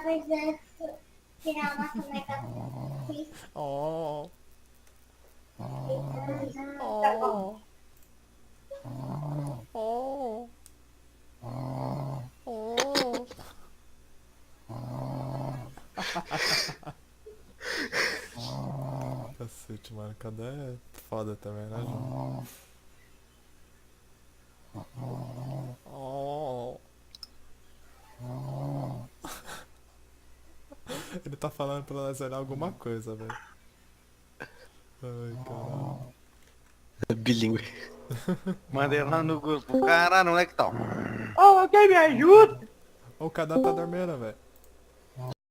precisando tirar uma soneca. Oh, Tá bom. oh, oh, oh. Cacete, mano, Cadan é foda também, né, João? Oh. Ele tá falando pra nós olhar alguma coisa, velho. Ai, caralho. Bilíngue. Mandei lá no grupo. Caralho, onde é que tá? Oh, alguém me ajuda? O Cadan tá dormindo, velho.